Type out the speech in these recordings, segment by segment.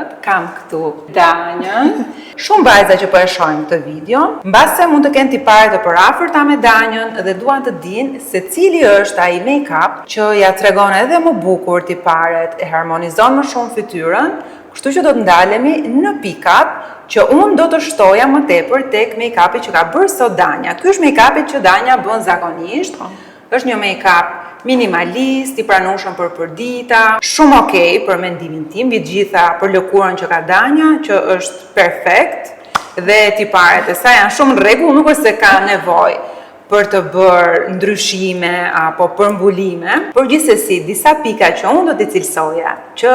njerët, kam këtu Danjën. Shumë vajza që po e shohin këtë video, mbase mund të kenë tiparet e përafërta me Danjën dhe duan të dinë se cili është ai make-up që ja tregon edhe më bukur tiparet, e harmonizon më shumë fytyrën, kështu që do të ndalemi në pikat që unë do të shtoja më tepër tek make-upi që ka bërë sot Danja. Ky është make-upi që Danja bën zakonisht. Është një make-up minimalist, i pranueshëm për përdita, shumë okej për mendimin tim, mbi të gjitha për lëkurën që ka Danja, që është perfekt dhe tiparet e saj janë shumë në rregull, nuk është se ka nevojë për të bërë ndryshime apo përmbulime, por gjithsesi disa pika që unë do t'i cilësoja, që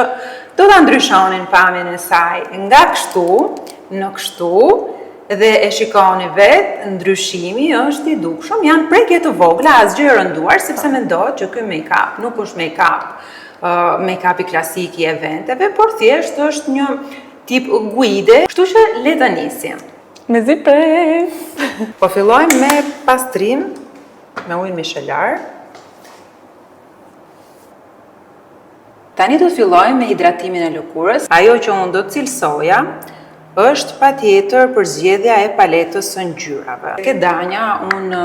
do ta ndryshonin pamjen e saj nga kështu në kështu, dhe e shikoni vetë, ndryshimi është i dukshëm, janë prekje të vogla, asgjë e rënduar, sepse mendohet që ky make-up nuk është make-up i klasik i eventeve, por thjesht është një tip guide, kështu që le të nisim. Me zi pres! Po fillojmë me pastrim, me ujë mishelar. Tani do të fillojmë me hidratimin e lëkurës. Ajo që unë do të cilësoja është patjetër përzgjedhja e paletës së ngjyrave. Ke Danja, unë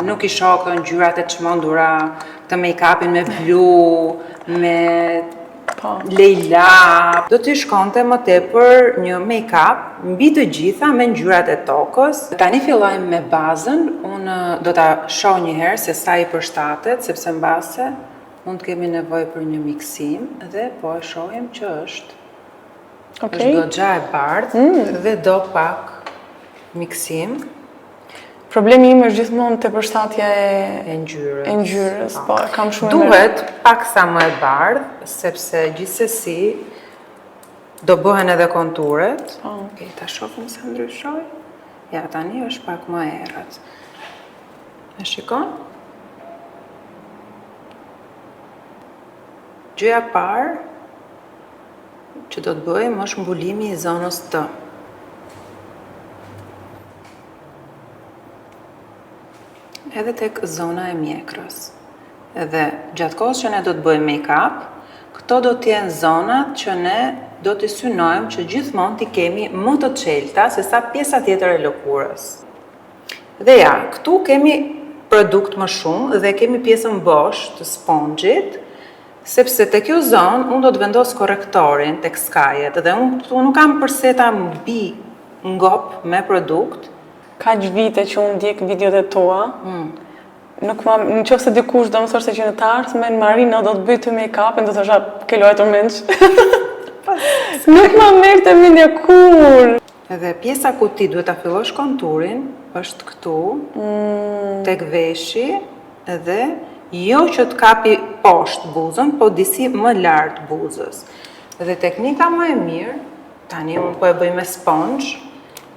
nuk i shoh ngjyrat e çmendura të make-upin me blu, me lejla. Do t'i shkonte më tepër një make-up mbi të gjitha me ngjyrat e tokës. Tani fillojmë me bazën. Unë do ta shoh një herë se sa i përshtatet, sepse mbase mund të kemi nevojë për një miksim dhe po e shohim që është është goxha e bardhë dhe do pak miksim. Problemi im është gjithmonë te përshtatja e ngjyrës. E ngjyrës, po, kam shumë duhet pak sa më e bardhë, sepse gjithsesi do bëhen edhe konturet. Okej, ta shohim se ndryshoj. Ja, tani është pak më errët. E shikon? Gjëja e parë që do të bëjmë është mbulimi i zonës T. Edhe tek zona e mjekrës. Edhe gjatë kohës që ne do të bëjmë make-up, këto do të jenë zonat që ne do t'i synojmë që gjithmonë t'i kemi më të çelta se sa pjesa tjetër e lëkurës. Dhe ja, këtu kemi produkt më shumë dhe kemi pjesën bosh të spongjit, sepse te kjo zonë unë do të vendos korrektorin tek skajet dhe unë nuk kam përse ta mbi ngop me produkt. Kaq vite që unë ndjek videot e tua, në qoftë se dikush do më thoshte që në të ardhmen Marina do të bëj të make-upin, do të thosha ke luajtur mendsh. Nuk ma merr të mendja kur. Edhe pjesa ku ti duhet ta fillosh konturin është këtu, tek veshi dhe jo që të kapi poshtë buzën, po disi më lartë buzës. Dhe teknika më e mirë, tani unë po e bëj me sponge,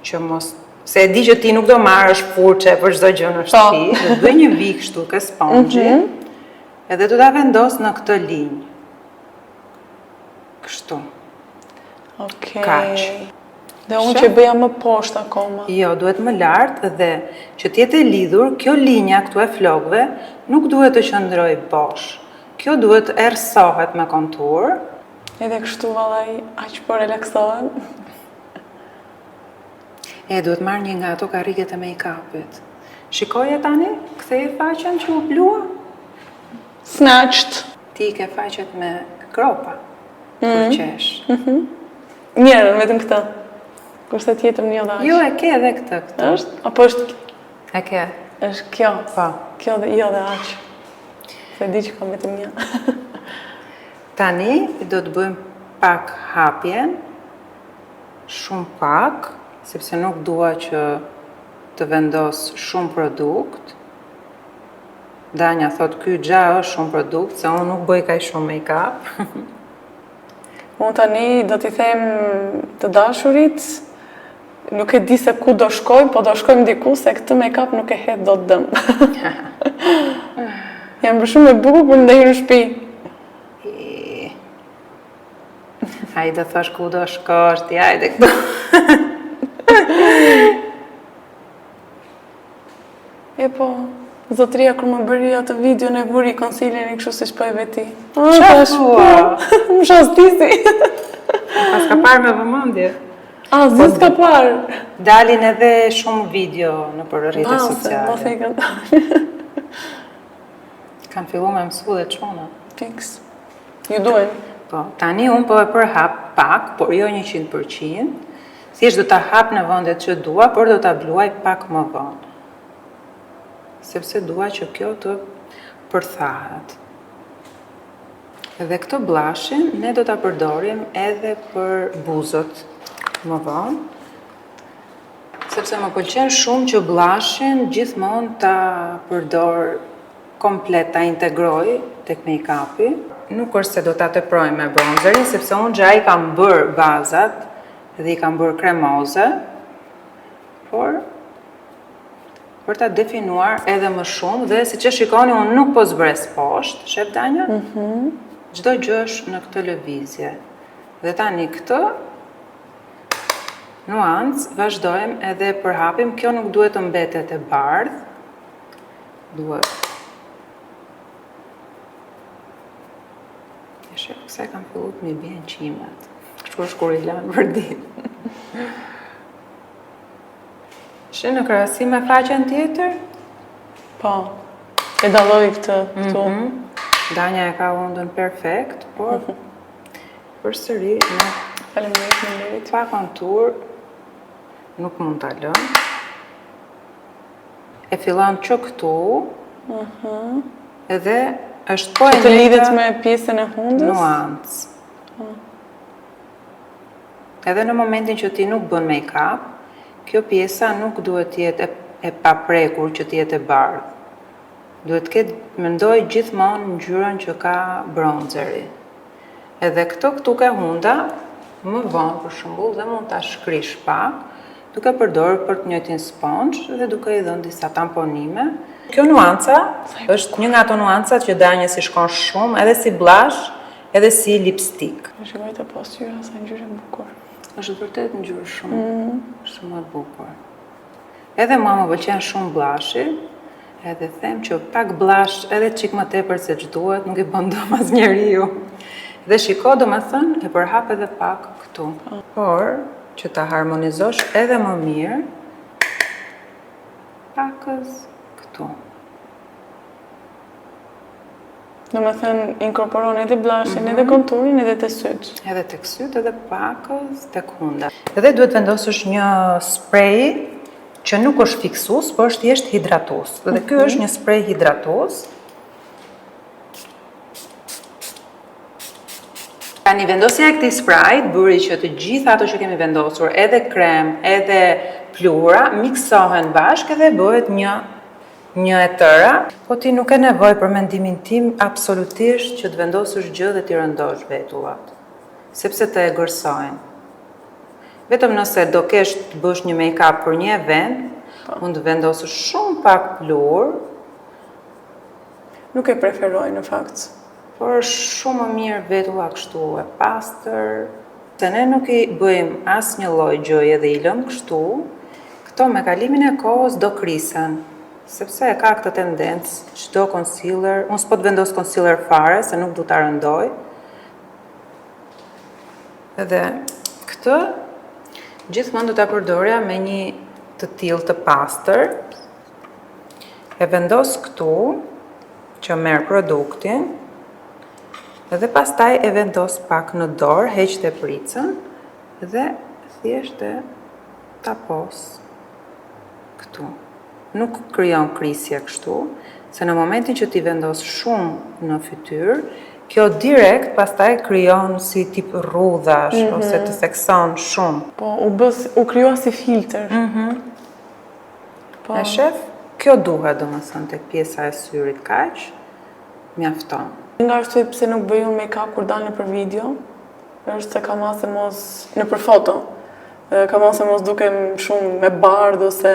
që mos, se e di që ti nuk do marrësh furçe për çdo gjë në shtëpi, do bëj një vik kështu ke sponge, edhe do ta vendos në këtë linjë. Kështu. Okej. Kaq. Dhe unë që bëja më poshtë akoma. Jo, duhet më lartë dhe që t'jetë e lidhur, kjo linja këtu e flokëve nuk duhet të qëndroj bosh. Kjo duhet erësohet me kontur. Edhe kështu vallai, aq po relaksohem. Duhet marrë një nga ato karriget e make-upit. Shikoje tani, ktheje faqen që u blua. Snatched. Ti ke faqet me kropa, kur qesh. Mirë, vetëm këtë. Kurse tjetër një dhe aq. Jo, e ke edhe këtë. Është? Apo është? E ke. Është kjo. Po. Kjo dhe jo dhe aq. Se di që kam vetëm një. Tani do të bëjmë pak hapjen, shumë pak, sepse nuk dua që të vendos shumë produkt. Danja thot ky xha është shumë produkt, se unë nuk bëj kaq shumë make-up. Unë tani do t'i them të dashurit, nuk e di se ku do shkojmë, po do shkojmë diku se këtë make-up nuk e hedh dot dëm. Jam bërë shumë e bukur për ndaj në shtëpi. Hajde thash ku do shkosh ti, hajde këtu. E po, zotria kur më bëri atë video në vuri konsilerin kështu si shpoj veti. Qa thua? Më shastisi. Pas ka parë me vëmendje. Zë s'ka parë. Dalin edhe shumë video në për rrjetet sociale. Mase i kanë. Kanë fillu me mësu dhe çona. Fix. Ju duhen? Po, tani unë po e përhap pak, por jo 100%. Thjesht do ta hap në vendet që dua, por do ta bluaj pak më vonë. Sepse dua që kjo të përthahet. Dhe këto blashin ne do ta përdorim edhe për buzët më vonë. Sepse më pëlqen shumë që blashin gjithmonë ta përdor komplet, ta integroj tek make-upi. Nuk është se do ta teproj me bronzerin, sepse unë gjaj kam bërë bazat dhe i kam bërë kremoze, por për ta definuar edhe më shumë dhe si që shikoni unë nuk po zbres poshtë, shef Danja? Çdo gjë është në këtë lëvizje. Dhe tani këtë nuancë vazhdojmë edhe përhapim, kjo nuk duhet të mbetet e bardhë, duhet. E shef, kësaj kam fillu të mi bien qimet, kështu është kur i lanë për ditë. Shë në krahasim me faqen tjetër? Po, e dalloj këtë këtu. Danja e ka undën perfekt, por përsëri në Faleminderit. pa kontur nuk mund ta lëm. E fillon që këtu, edhe është po e Që të lidhet njëjta me pjesën e hundës? nuancë. Edhe në momentin që ti nuk bën make-up, kjo pjesa nuk duhet të jetë e paprekur që të jetë e bardhë. Duhet të ketë, mendoj gjithmonë ngjyrën që ka bronzeri. Edhe këtu ke hunda, më vonë për shembull, dhe mund ta shkrish pak, duke përdorur për të njëjtin sponge dhe duke i dhënë disa tamponime. Kjo nuanca është një nga ato nuancat që Danja si shkon shumë, edhe si blush, edhe si lipstick. Më shikoj të postura, sa ngjyrë e bukur. Është vërtet ngjyrë shumë e bukur. Edhe mua më pëlqen shumë blushi, edhe them që pak blush edhe çik më tepër se ç'duhet, nuk i bën dëm asnjëriu. Dhe shiko, domethënë, e përhap edhe pak këtu. Por, që ta harmonizosh edhe më mirë, pakës këtu. Do me thënë, inkorporon edhe blushin, edhe konturin, edhe të syt. Edhe tek syt, edhe pakës, tek hunda. Edhe duhet vendosësh një sprej që nuk është fiksus, por është thjesht hidratus. Dhe ky është një sprej hidratus. Tani vendosja e këtij sprayt bëri që të gjitha ato që kemi vendosur, edhe krem, edhe pluhura, miksohen bashkë dhe bëhet një e tëra, po ti nuk e nevoj për mendimin tim absolutisht që të vendosësh gjë dhe t'i rëndosh vetullat, sepse të e gërsojnë. Vetëm nëse do kesh të bësh një make-up për një event, mund të vendosësh shumë pak pluhur. Nuk e preferoj në fakt. Por është shumë më mirë vetulla kështu e pastër. Se ne nuk i bëjmë asë një lloj gjoje dhe i lëmë kështu, këto me kalimin e kohës do krisen. Sepse e ka këtë tendencë, çdo concealer, unë s'po të vendos concealer fare, se nuk du ta rëndoj. Edhe këtë, gjithmonë do ta përdorja me një të tillë të pastër. E vendos këtu, që merr produktin, edhe pastaj e vendos pak në dorë, heq të pricën, dhe thjesht e tapos këtu. Nuk krijon krisje kështu, se në momentin që ti vendos shumë në fytyrë, kjo direkt pastaj krijon si tip rrudhash, ose të thekson shumë. Po, u krijua si filter. Po. E shef, kjo duhet domethënë tek pjesa e syrit kaq, mjafton. Nga arsye pse nuk bëj unë make-up kur dal nëpër video, është se kam ase mos nëpër foto. Kam ase mos dukem shumë me bardhë ose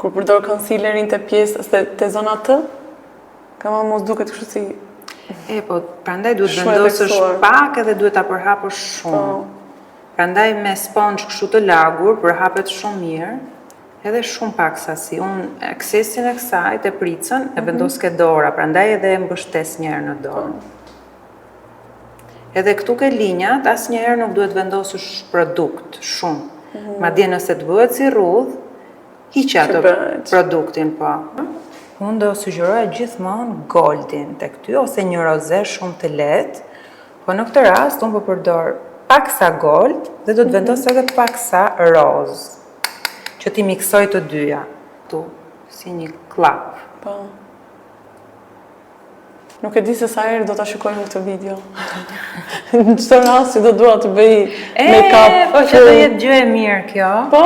kur përdor concealerin te pjesë ose te zona T, kam ase mos duket kështu si Po, prandaj duhet shumë e vendosësh theksuar. pak edhe duhet ta përhapësh shumë. Prandaj me sponge kështu të lagur përhapet shumë mirë, edhe shumë pak sasi. Unë eksesin e kësaj të pricën e vendos ke dora, prandaj edhe e mbështes njerë në dorë. Edhe këtu ke linjat, asnjëherë nuk duhet vendosësh produkt shumë. Madje nëse të bëhet si rrudh, hiqe atë produktin, po. Unë do sugjeroja gjithmonë goldin tek ty ose një roze shumë të lehtë, po në këtë rast unë po përdor paksa gold dhe do të vendos edhe paksa roz, që ti miksoj të dyja. Tu, si një klap. Po. Nuk e di se sa herë do ta shikojmë këtë video. Në çdo rast do dua të bëj make-up. Po që do jetë gjë e mirë kjo. Po.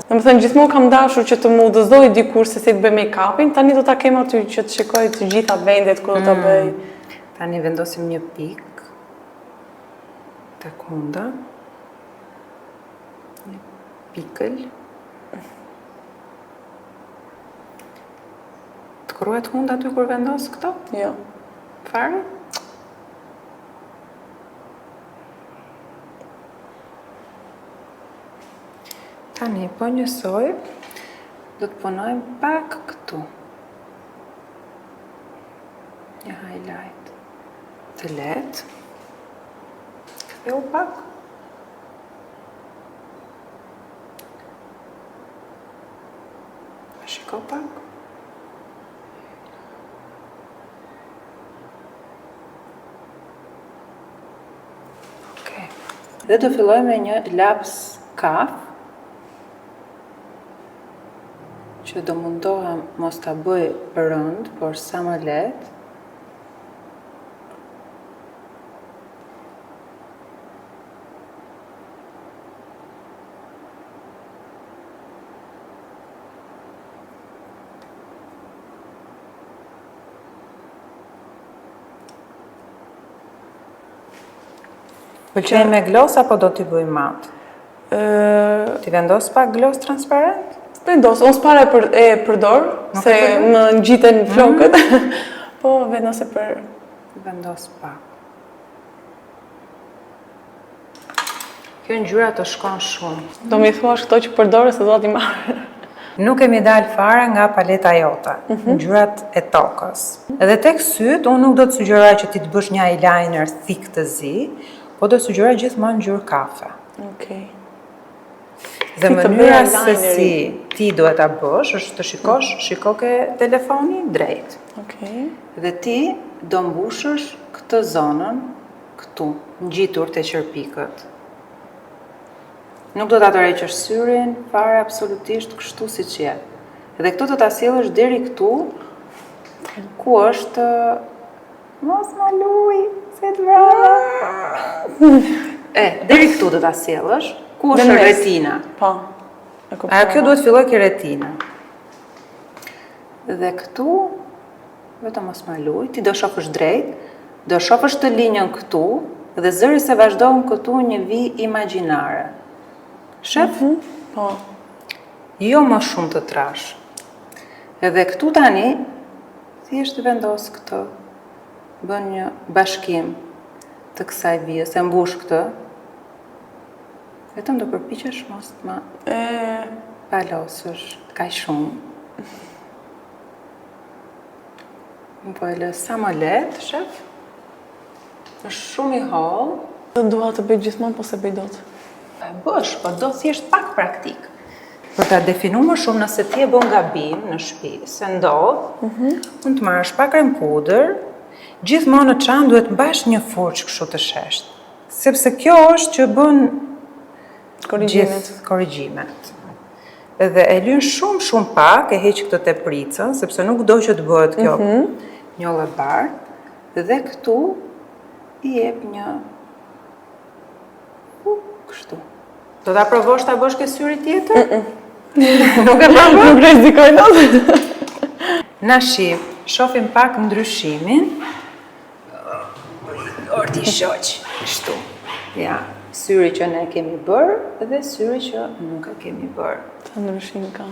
Domethënë gjithmonë kam dashur që të më udhëzoj dikush se si të bëj make-upin, tani do ta kem aty që të shikoj të gjitha vendet ku do ta bëj. Tani vendosim një pik tek hunda. Një pikël. Të kruhet hunda aty kur vendos këto? Jo. Fare? Tani, po njësoj, do të punojmë pak këtu. Një highlight të lehtë. Ktheu pak. Shiko pak. Dhe do filloj me një laps kaf, që do mundohem mos ta bëj rënd, por sa më lehtë. Pëlqen me gloss apo do t'i bëj mat? Ti vendos pak gloss transparent? Vendos, unë s'para e përdor, se më ngjiten flokët. Po, vendos e për... Vendos pak. Kjo ngjyra të shkon shumë. Do mi thuash këto që përdore se do t'i marrë. Nuk kemi dalë fare nga paleta jote, ngjyrat e tokës. Edhe tek syt, unë nuk do të sugjeroj që ti të bësh një eyeliner thick të zi, po do sugjeroj gjithmonë ngjyrë kafe. Okej. Dhe mënyra se si ti duhet ta bësh është të shiko ke telefoni drejt. Okej. Dhe ti do mbushësh këtë zonën këtu, ngjitur te qerpikët. Nuk do ta tërheqësh syrin fare absolutisht kështu siç je. Dhe këtu do ta sjellësh deri këtu, ku është mos ma luj, se të vrapa. Deri këtu do ta sjellësh, ku është retina. Po. Kjo duhet filloj ke retina. Dhe këtu, vetëm mos ma luj, ti do shofësh drejt, do shofësh të linjën këtu, dhe zëri se vazhdojnë këtu një vi imagjinare. Shef? Po. Jo më shumë të trash. Edhe këtu tani, thjesht vendos këtë, bën një bashkim të kësaj vije, se mbush këtë, vetëm do përpiqesh mos të ma palosësh kaq shumë. Më po e lë sa më lehtë, shef? Është shumë i holl. Do dua të bëj gjithmonë, po se bëj dot. Bësh, po do thjesht pak praktik. Për ta definuar më shumë nëse ti e bën gabim në shtëpi, se ndodh, mund të marrësh pak krem pudër, gjithmonë në çan duhet mbash një furçë kështu të sheshtë, sepse kjo është që bën gjithë korrigjimet. Edhe e lyn shumë pak, e heq këtë tepricën, sepse nuk do që të bëhet kjo njollë e bardhë, dhe këtu i jep një kështu. Do ta provosh ta bësh ke syri tjetër? Nuk e provoj. Nuk rrezikoj dot. Na shif, shohim pak ndryshimin. Orti shoq, kështu. Ja, syri që ne kemi bërë dhe syri që nuk e kemi bërë. Sa ndryshim ka.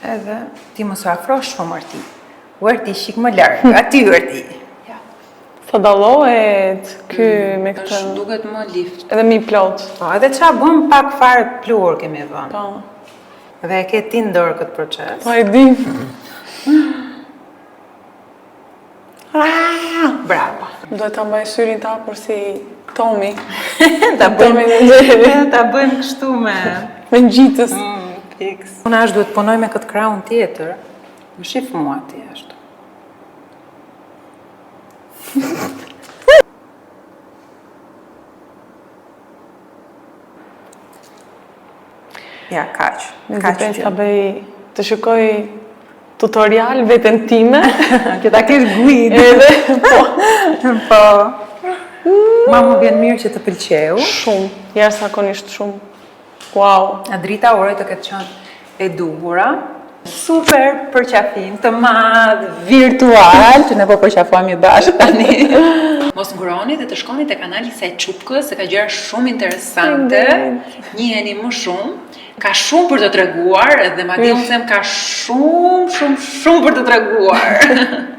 Edhe ti mos u afrosh shumë Orti. Orti shik më larg, aty Orti. Sa dallohet ky me këtë? Është duket më lift. Edhe më i plot. Po, edhe ç'a bëm pak fare plur kemi vënë. Po. Dhe e ke ti në dorë këtë proces. Po e di. Bravo. Duhet ta mbaj syrin ta për si Tomi. Ta Tomi në gjeri. Ta bëjmë kështu me gjitës. fix. Unë ashtë duhet punoj me këtë kraun tjetër. Më shif mua ti ashtu. Ja, kaq. Kaq Ta bëj të shikoj tutorial veten time. Që ta kesh guid. Edhe, po. Po. Ma më vjen mirë që të pëlqeu. Shumë, jashtëzakonisht shumë. Wow. A drita uroj të këtë qenë e duhura. Super përqafim të madh, virtual, që ne po përqafohemi bashkë tani. Mos nguroni dhe të shkoni te kanali i saj Çupkës, se ka gjëra shumë interesante. Njiheni më shumë. Ka shumë për të treguar dhe madje unë them ka shumë për të treguar.